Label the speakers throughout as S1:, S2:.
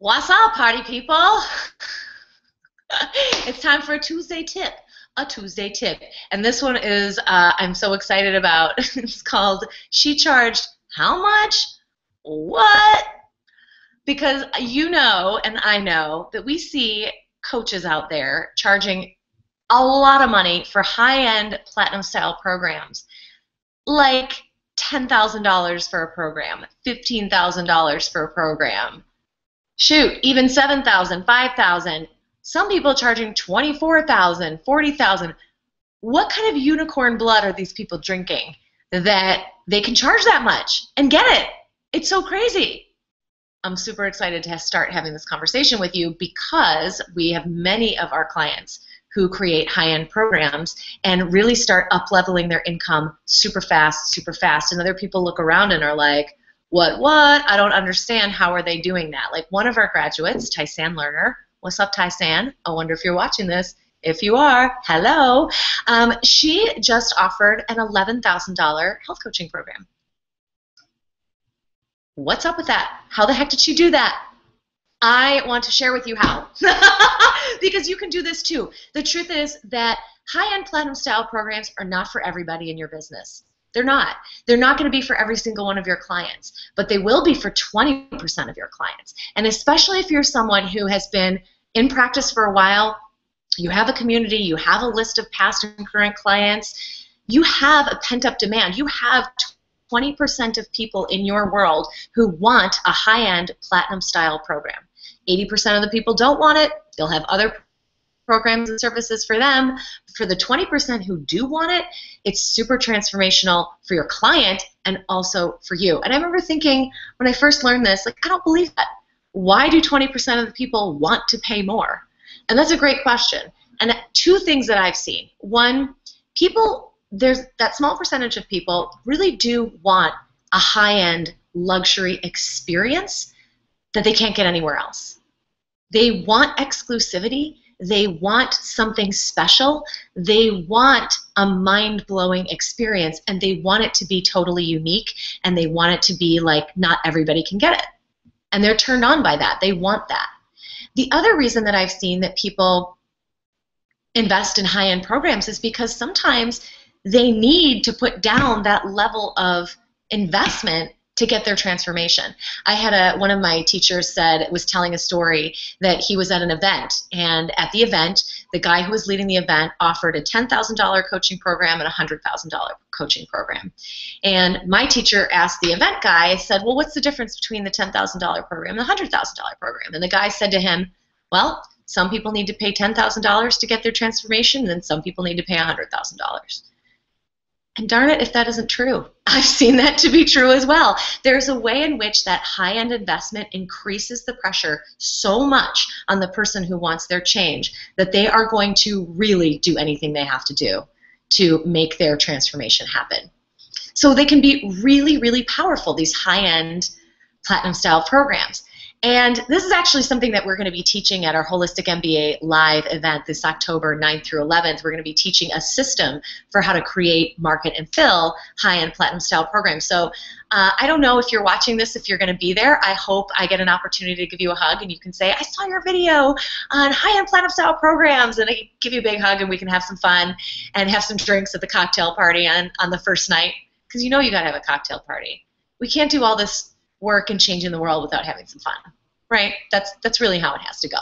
S1: What's up, party people? It's time for a Tuesday tip. A Tuesday tip. And this one is, I'm so excited about. It's called She Charged How Much? What? Because you know, and I know, that we see coaches out there charging a lot of money for high-end platinum style programs. Like $10,000 for a program, $15,000 for a program. Shoot, even 7,000, 5,000. Some people charging 24,000, 40,000. What kind of unicorn blood are these people drinking that they can charge that much and get it? It's so crazy. I'm super excited to start having this conversation with you because we have many of our clients who create high-end programs and really start up-leveling their income super fast, and other people look around and are like, what? I don't understand. How are they doing that? Like one of our graduates, Tysan Lerner. What's up, Tysan? I wonder if you're watching this. If you are, hello. She just offered an $11,000 health coaching program. What's up with that? How the heck did she do that? I want to share with you how. Because you can do this too. The truth is that high-end platinum style programs are not for everybody in your business. They're not. They're not going to be for every single one of your clients, but they will be for 20% of your clients. And especially if you're someone who has been in practice for a while, you have a community, you have a list of past and current clients, you have a pent-up demand. You have 20% of people in your world who want a high-end platinum style program. 80% of the people don't want it. They'll have other programs and services for them. For the 20% who do want it, it's super transformational for your client and also for you. And I remember thinking when I first learned this, like, I don't believe that. Why do 20% of the people want to pay more? And that's a great question. And two things that I've seen. One, there's that small percentage of people really do want a high-end luxury experience that they can't get anywhere else. They want exclusivity. They want something special. They want a mind-blowing experience, and they want it to be totally unique, and they want it to be like not everybody can get it. And they're turned on by that. They want that. The other reason that I've seen that people invest in high-end programs is because sometimes they need to put down that level of investment to get their transformation. I had one of my teachers was telling a story that he was at an event, and at the event, the guy who was leading the event offered a $10,000 coaching program and a $100,000 coaching program. And my teacher asked the event guy, said, well, what's the difference between the $10,000 program and the $100,000 program? And the guy said to him, well, some people need to pay $10,000 to get their transformation, and then some people need to pay $100,000. And darn it if that isn't true. I've seen that to be true as well. There's a way in which that high-end investment increases the pressure so much on the person who wants their change that they are going to really do anything they have to do to make their transformation happen. So they can be really, really powerful, these high-end platinum style programs. And this is actually something that we're going to be teaching at our Holistic MBA live event this October 9th through 11th. We're going to be teaching a system for how to create, market, and fill high-end platinum style programs. So I don't know if you're watching this, if you're going to be there. I hope I get an opportunity to give you a hug and you can say, I saw your video on high-end platinum style programs, and I can give you a big hug and we can have some fun and have some drinks at the cocktail party on the first night, because you know you got to have a cocktail party. We can't do all this work and changing the world without having some fun, right? That's really how it has to go.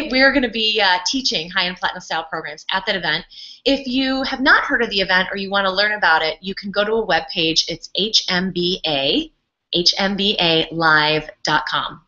S1: We're going to be teaching high-end platinum style programs at that event. If you have not heard of the event or you want to learn about it, you can go to a webpage. It's hmbalive.com,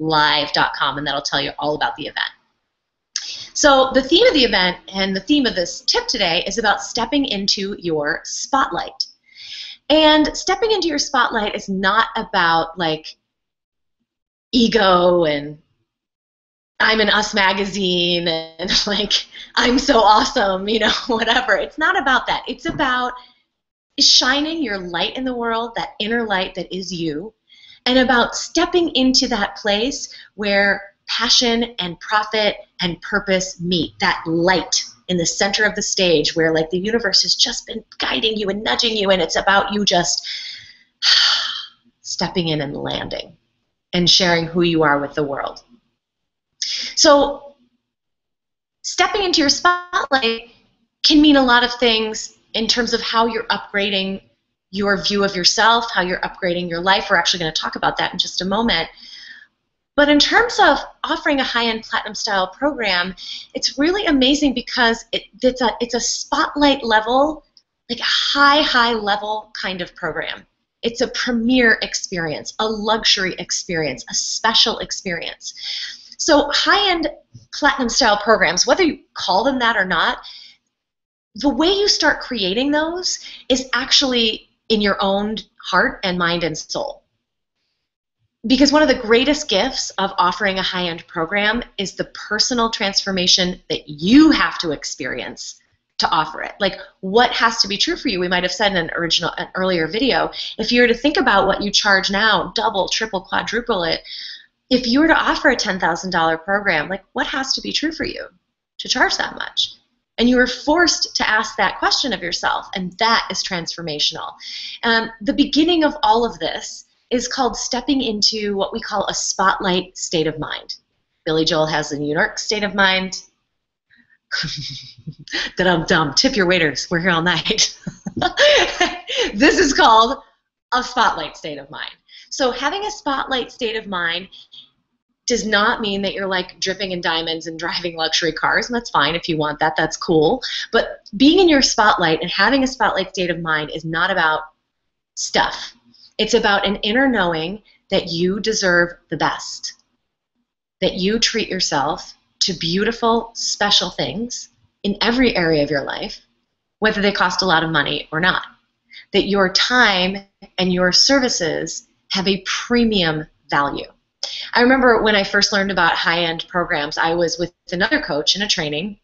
S1: hmbalive.com, and that'll tell you all about the event. So the theme of the event and the theme of this tip today is about stepping into your spotlight. And stepping into your spotlight is not about like ego and I'm in Us magazine and like I'm so awesome, you know, whatever. It's not about that. It's about shining your light in the world, that inner light that is you, and about stepping into that place where passion and profit and purpose meet, that light in the center of the stage where like the universe has just been guiding you and nudging you, and it's about you just stepping in and landing. and sharing who you are with the world. So stepping into your spotlight can mean a lot of things in terms of how you're upgrading your view of yourself, how you're upgrading your life. We're actually going to talk about that in just a moment. But in terms of offering a high-end platinum style program, it's really amazing because it's a spotlight level, like a high level kind of program. It's a premier experience, a luxury experience, a special experience. So high-end platinum style programs, whether you call them that or not, the way you start creating those is actually in your own heart and mind and soul. Because one of the greatest gifts of offering a high-end program is the personal transformation that you have to experience to offer it. Like, what has to be true for you? We might have said in an earlier video, if you were to think about what you charge now, double, triple, quadruple it, if you were to offer a $10,000 program, like, what has to be true for you to charge that much? And you were forced to ask that question of yourself, and that is transformational. The beginning of all of this is called stepping into what we call a spotlight state of mind. Billy Joel has the New York state of mind. Dum-dum, tip your waiters, we're here all night. This is called a spotlight state of mind. So having a spotlight state of mind does not mean that you're like dripping in diamonds and driving luxury cars, and that's fine if you want that, that's cool. But being in your spotlight and having a spotlight state of mind is not about stuff. It's about an inner knowing that you deserve the best, that you treat yourself to beautiful, special things in every area of your life, whether they cost a lot of money or not, that your time and your services have a premium value. I remember when I first learned about high-end programs, I was with another coach in a training,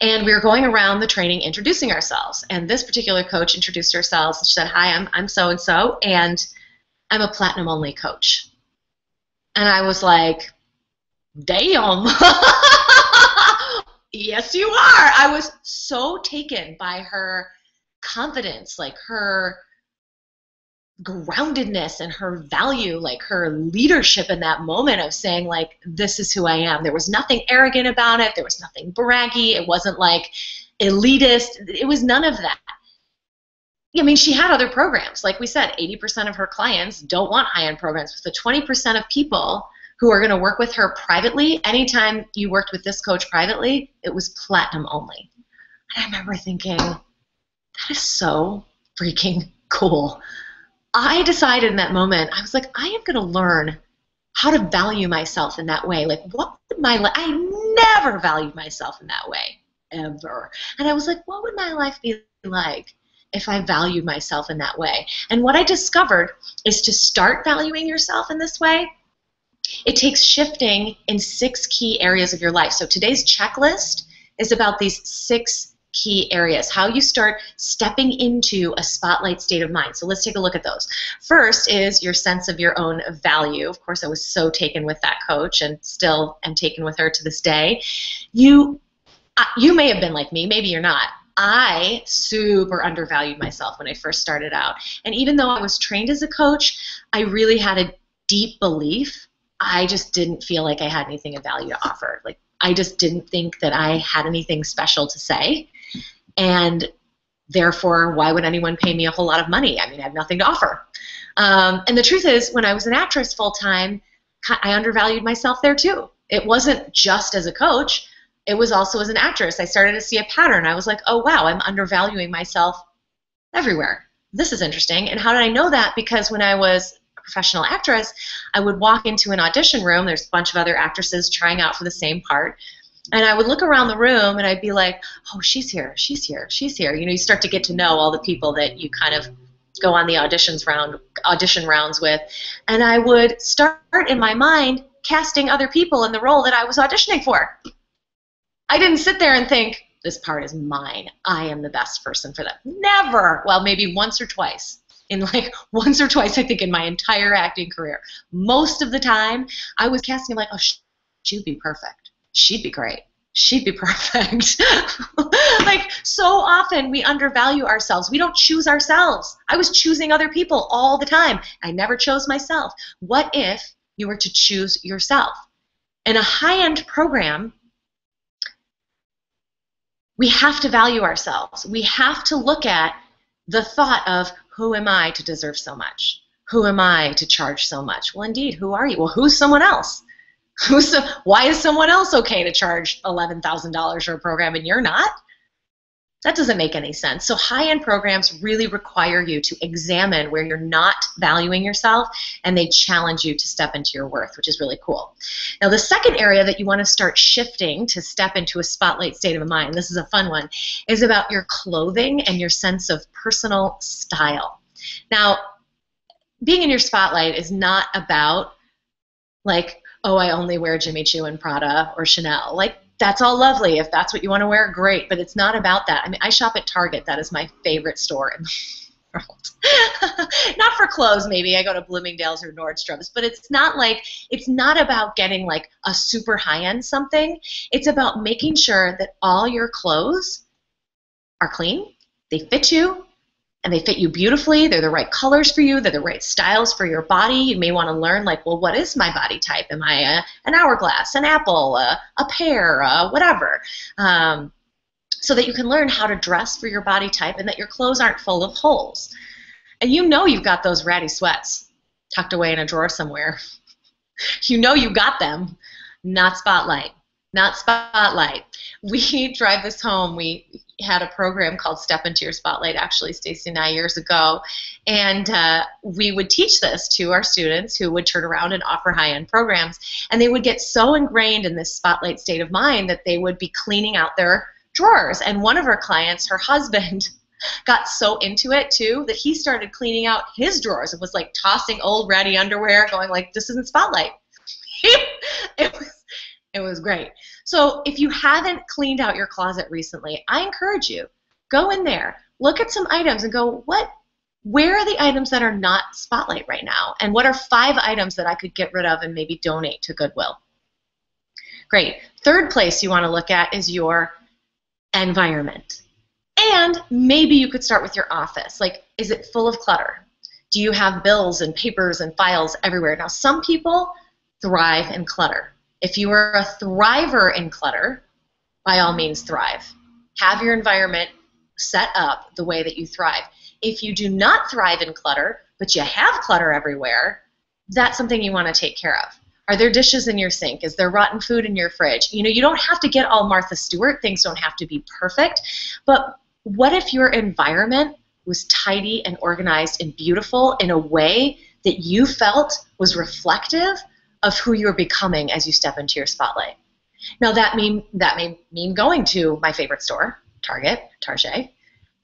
S1: and we were going around the training introducing ourselves. And this particular coach introduced herself, and she said, "Hi, I'm so-and-so, and I'm a platinum-only coach." And I was like, damn. Yes, you are. I was so taken by her confidence, like her groundedness and her value, like her leadership in that moment of saying, like, this is who I am. There was nothing arrogant about it. There was nothing braggy. It wasn't like elitist. It was none of that. I mean, she had other programs. Like we said, 80% of her clients don't want high-end programs. But the 20% of people who are going to work with her privately, anytime you worked with this coach privately, it was platinum only. And I remember thinking, that is so freaking cool. I decided in that moment, I was like, I am going to learn how to value myself in that way. Like, what would my life, I never valued myself in that way, ever. And I was like, what would my life be like if I valued myself in that way? And what I discovered is to start valuing yourself in this way, it takes shifting in 6 key areas of your life. So today's checklist is about these 6 key areas, how you start stepping into a spotlight state of mind. So let's take a look at those. First is your sense of your own value. Of course, I was so taken with that coach and still am taken with her to this day. You may have been like me, maybe you're not. I super undervalued myself when I first started out. And even though I was trained as a coach, I really had a deep belief. I just didn't feel like I had anything of value to offer. Like, I just didn't think that I had anything special to say. And therefore, why would anyone pay me a whole lot of money? I mean, I have nothing to offer. And the truth is, when I was an actress full-time, I undervalued myself there too. It wasn't just as a coach. It was also as an actress. I started to see a pattern. I was like, oh, wow, I'm undervaluing myself everywhere. This is interesting. And how did I know that? Because when I was a professional actress, I would walk into an audition room. There's a bunch of other actresses trying out for the same part. And I would look around the room and I'd be like, oh, she's here, she's here, she's here. You know, you start to get to know all the people that you kind of go on the audition rounds with. And I would start in my mind casting other people in the role that I was auditioning for. I didn't sit there and think, this part is mine. I am the best person for that. Never. Well, maybe once or twice. Once or twice, I think, in my entire acting career. Most of the time, I was casting like, oh, she'd be perfect. She'd be great. she'd be perfect. Like, so often we undervalue ourselves. We don't choose ourselves. I was choosing other people all the time. I never chose myself. What if you were to choose yourself? In a high-end program, we have to value ourselves. We have to look at the thought of, who am I to deserve so much? Who am I to charge so much? Well, indeed, who are you? Well, who's someone else? Why is someone else okay to charge $11,000 for a program and you're not? That doesn't make any sense. So high-end programs really require you to examine where you're not valuing yourself, and they challenge you to step into your worth, which is really cool. Now, the second area that you want to start shifting to step into a spotlight state of mind, this is a fun one, is about your clothing and your sense of personal style. Now, being in your spotlight is not about, like, oh, I only wear Jimmy Choo and Prada or Chanel. Like, that's all lovely. If that's what you want to wear, great. But it's not about that. I mean, I shop at Target. That is my favorite store in the world. Not for clothes, maybe. I go to Bloomingdale's or Nordstrom's. But it's not about getting like a super high-end something. It's about making sure that all your clothes are clean, they fit you, and they fit you beautifully. They're the right colors for you. They're the right styles for your body. You may want to learn, like, well, what is my body type? Am I an hourglass, an apple, a pear, whatever? So that you can learn how to dress for your body type and that your clothes aren't full of holes. And you know you've got those ratty sweats tucked away in a drawer somewhere. You know you got them. Not spotlight. Not spotlight. We drive this home. We had a program called Step Into Your Spotlight, actually, Stacy and I, years ago. And we would teach this to our students who would turn around and offer high-end programs. And they would get so ingrained in this spotlight state of mind that they would be cleaning out their drawers. And one of our clients, her husband, got so into it, too, that he started cleaning out his drawers. It was like tossing old ratty underwear, going like, this isn't spotlight. It was great. So if you haven't cleaned out your closet recently, I encourage you, go in there, look at some items and go, where are the items that are not spotlight right now? And what are 5 items that I could get rid of and maybe donate to Goodwill? Great. Third place you want to look at is your environment. And maybe you could start with your office. Like, is it full of clutter? Do you have bills and papers and files everywhere? Now, some people thrive in clutter. If you are a thriver in clutter, by all means thrive. Have your environment set up the way that you thrive. If you do not thrive in clutter, but you have clutter everywhere, that's something you want to take care of. Are there dishes in your sink? Is there rotten food in your fridge? You know, you don't have to get all Martha Stewart. Things don't have to be perfect. But what if your environment was tidy and organized and beautiful in a way that you felt was reflective of who you're becoming as you step into your spotlight? Now that may mean going to my favorite store, Target,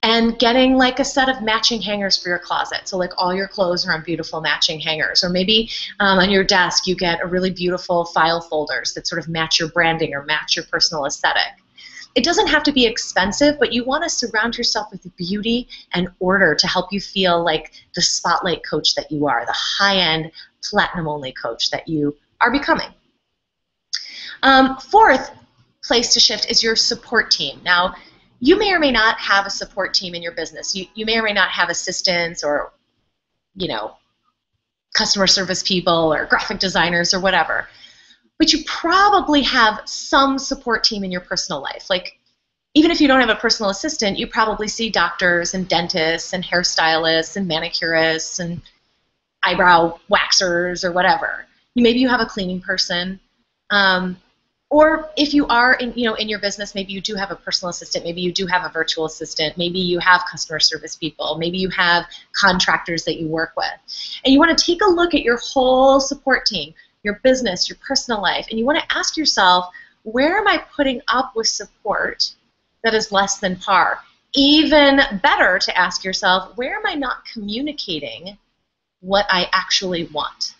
S1: and getting like a set of matching hangers for your closet. So like all your clothes are on beautiful matching hangers. Or maybe on your desk you get a really beautiful file folders that sort of match your branding or match your personal aesthetic. It doesn't have to be expensive, but you want to surround yourself with beauty and order to help you feel like the spotlight coach that you are, the high-end, platinum-only coach that you are becoming. Fourth place to shift is your support team. Now, you may or may not have a support team in your business. You may or may not have assistants or, you know, customer service people or graphic designers or whatever. But you probably have some support team in your personal life. Like, even if you don't have a personal assistant, you probably see doctors and dentists and hairstylists and manicurists and eyebrow waxers or whatever. Maybe you have a cleaning person. Or if you are in your business, maybe you do have a personal assistant, maybe you do have a virtual assistant, maybe you have customer service people, maybe you have contractors that you work with. And you want to take a look at your whole support team, your business, your personal life, and you want to ask yourself, where am I putting up with support that is less than par? Even better to ask yourself, where am I not communicating what I actually want?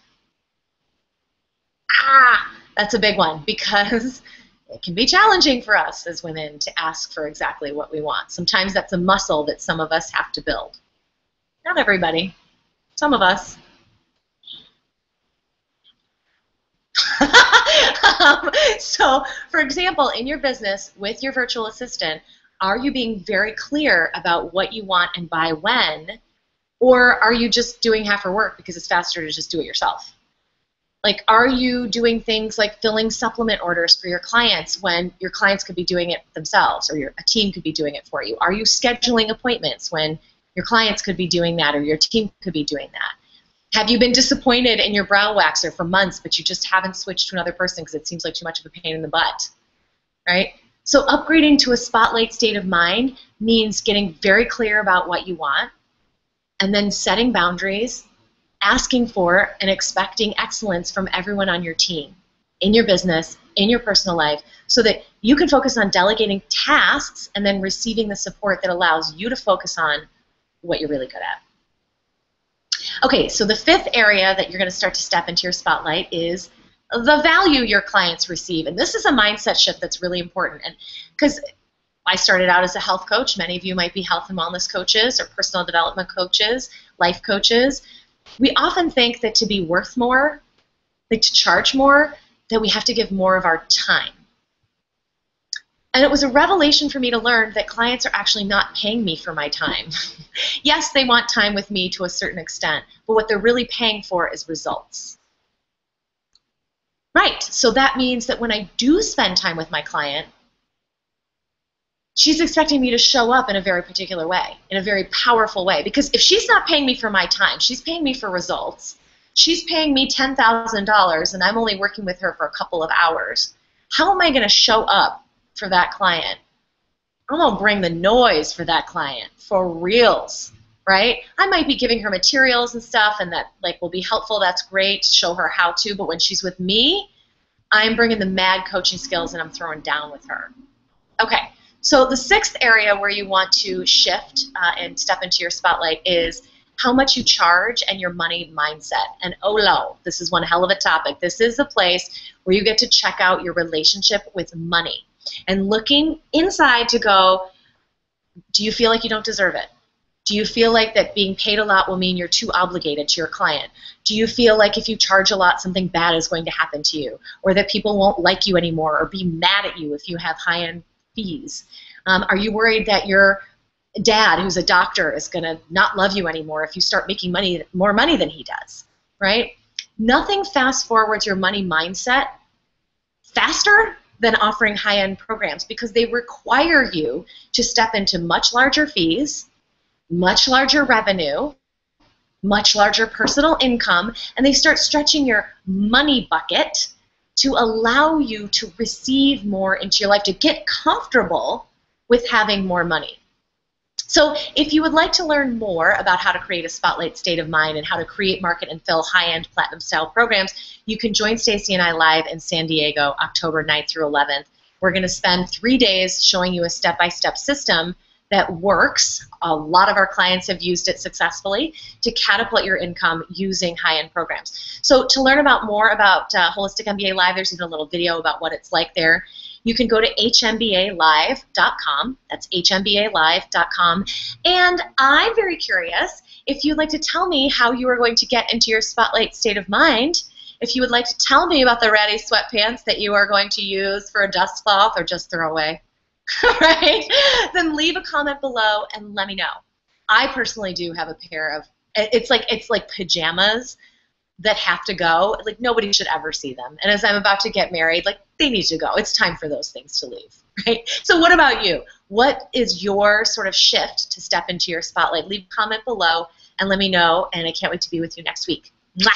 S1: That's a big one, because it can be challenging for us as women to ask for exactly what we want. Sometimes that's a muscle that some of us have to build. Not everybody. Some of us. So, for example, in your business with your virtual assistant, are you being very clear about what you want and by when? Or are you just doing half her work because it's faster to just do it yourself? Like, are you doing things like filling supplement orders for your clients when your clients could be doing it themselves, or a team could be doing it for you? Are you scheduling appointments when your clients could be doing that, or your team could be doing that? Have you been disappointed in your brow waxer for months, but you just haven't switched to another person because it seems like too much of a pain in the butt, right? So upgrading to a spotlight state of mind means getting very clear about what you want, and then setting boundaries, asking for and expecting excellence from everyone on your team, in your business, in your personal life, so that you can focus on delegating tasks and then receiving the support that allows you to focus on what you're really good at. Okay, so the fifth area that you're going to start to step into your spotlight is the value your clients receive. And this is a mindset shift that's really important. And because I started out as a health coach, many of you might be health and wellness coaches or personal development coaches, life coaches. We often think that to be worth more, like to charge more, that we have to give more of our time. And it was a revelation for me to learn that clients are actually not paying me for my time. Yes, they want time with me to a certain extent, but what they're really paying for is results. Right, so that means that when I do spend time with my client, she's expecting me to show up in a very particular way, in a very powerful way. Because if she's not paying me for my time, she's paying me for results. She's paying me $10,000 and I'm only working with her for a couple of hours. How am I going to show up for that client? I'm going to bring the noise for that client, for reals, right? I might be giving her materials and stuff, and that like will be helpful. That's great, show her how to. But when she's with me, I'm bringing the mad coaching skills and I'm throwing down with her. Okay. So the sixth area where you want to shift and step into your spotlight is how much you charge and your money mindset. And oh no, this is one hell of a topic. This is the place where you get to check out your relationship with money and looking inside to go, do you feel like you don't deserve it? Do you feel like that being paid a lot will mean you're too obligated to your client? Do you feel like if you charge a lot, something bad is going to happen to you, or that people won't like you anymore or be mad at you if you have high-end fees? Are you worried that your dad, who's a doctor, is going to not love you anymore if you start making more money than he does, right? Nothing fast forwards your money mindset faster than offering high-end programs, because they require you to step into much larger fees, much larger revenue, much larger personal income, and they start stretching your money bucket to allow you to receive more into your life, to get comfortable with having more money. So if you would like to learn more about how to create a spotlight state of mind and how to create, market, and fill high-end platinum style programs, you can join Stacy and I live in San Diego, October 9th through 11th. We're going to spend 3 days showing you a step-by-step system that works. A lot of our clients have used it successfully to catapult your income using high-end programs. So to learn about more about Holistic MBA Live, there's even a little video about what it's like there. You can go to hmbalive.com. That's hmbalive.com. And I'm very curious if you'd like to tell me how you are going to get into your spotlight state of mind. If you would like to tell me about the ratty sweatpants that you are going to use for a dust cloth or just throw away, right? Then leave a comment below and let me know. I personally do have a pair of, it's like pajamas that have to go. Like, nobody should ever see them. And as I'm about to get married, like, they need to go. It's time for those things to leave, right? So what about you? What is your sort of shift to step into your spotlight? Leave a comment below and let me know, and I can't wait to be with you next week. Mwah!